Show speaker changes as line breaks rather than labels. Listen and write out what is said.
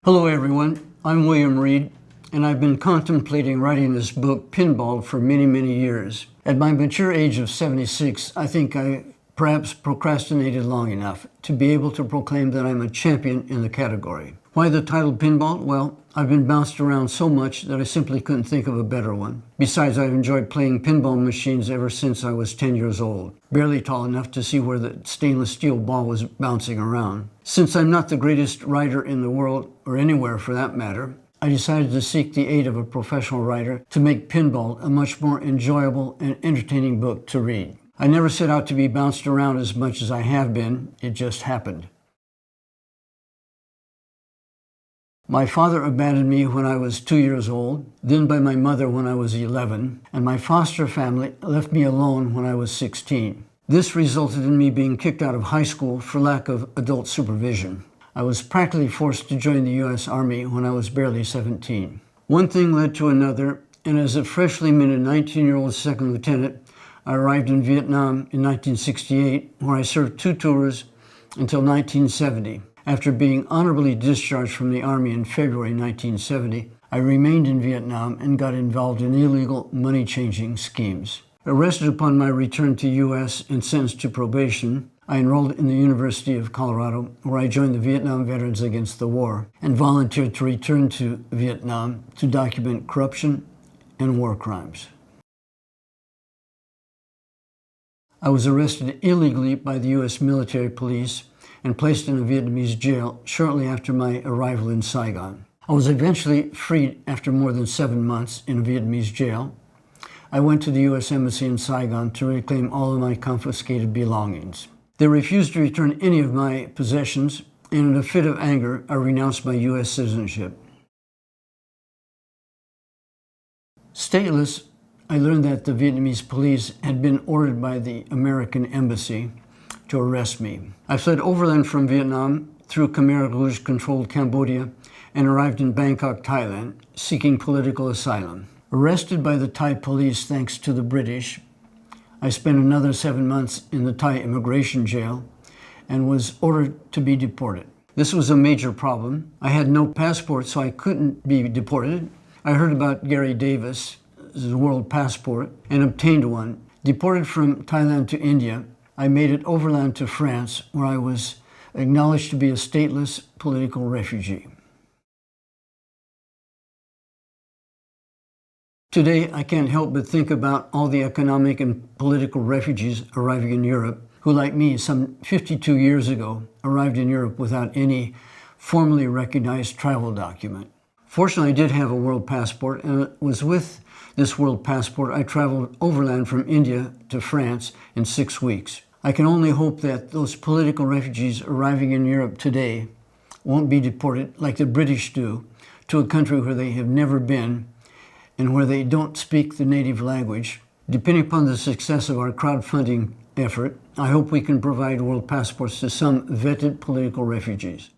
Hello everyone, I'm William Reed, and I've been contemplating writing this book, Pinballed, for many years. At my mature age of 76, I think I perhaps procrastinated long enough to be able to proclaim that I'm a champion in the category. Why the title Pinballed? Well, I've been bounced around so much that I simply couldn't think of a better one. Besides, I've enjoyed playing pinball machines ever since I was 10 years old, barely tall enough to see where the stainless steel ball was bouncing around. Since I'm not the greatest writer in the world, or anywhere for that matter, I decided to seek the aid of a professional writer to make Pinballed a much more enjoyable and entertaining book to read. I never set out to be bounced around as much as I have been, it just happened. My father abandoned me when I was 2 years old, then by my mother when I was 11, and my foster family left me alone when I was 16. This resulted in me being kicked out of high school for lack of adult supervision. I was practically forced to join the U.S. Army when I was barely 17. One thing led to another, and as a freshly minted 19-year-old second lieutenant, I arrived in Vietnam in 1968, where I served 2 tours until 1970. After being honorably discharged from the Army in February 1970, I remained in Vietnam and got involved in illegal money-changing schemes. Arrested upon my return to U.S. and sentenced to probation, I enrolled in the University of Colorado, where I joined the Vietnam Veterans Against the War and volunteered to return to Vietnam to document corruption and war crimes. I was arrested illegally by the U.S. military police and placed in a Vietnamese jail shortly after my arrival in Saigon. I was eventually freed after more than 7 months in a Vietnamese jail. I went to the U.S. Embassy in Saigon to reclaim all of my confiscated belongings. They refused to return any of my possessions, and in a fit of anger, I renounced my U.S. citizenship. Stateless, I learned that the Vietnamese police had been ordered by the American embassy to arrest me. I fled overland from Vietnam through Khmer Rouge-controlled Cambodia and arrived in Bangkok, Thailand, seeking political asylum. Arrested by the Thai police thanks to the British, I spent another 7 months in the Thai immigration jail and was ordered to be deported. This was a major problem. I had no passport, so I couldn't be deported. I heard about Gary Davis' world passport and obtained one. Deported from Thailand to India, I made it overland to France, where I was acknowledged to be a stateless political refugee. Today, I can't help but think about all the economic and political refugees arriving in Europe, who, like me, some 52 years ago, arrived in Europe without any formally recognized travel document. Fortunately, I did have a world passport, and it was with this world passport I traveled overland from India to France in 6 weeks. I can only hope that those political refugees arriving in Europe today won't be deported like the British do to a country where they have never been and where they don't speak the native language. Depending upon the success of our crowdfunding effort, I hope we can provide world passports to some vetted political refugees.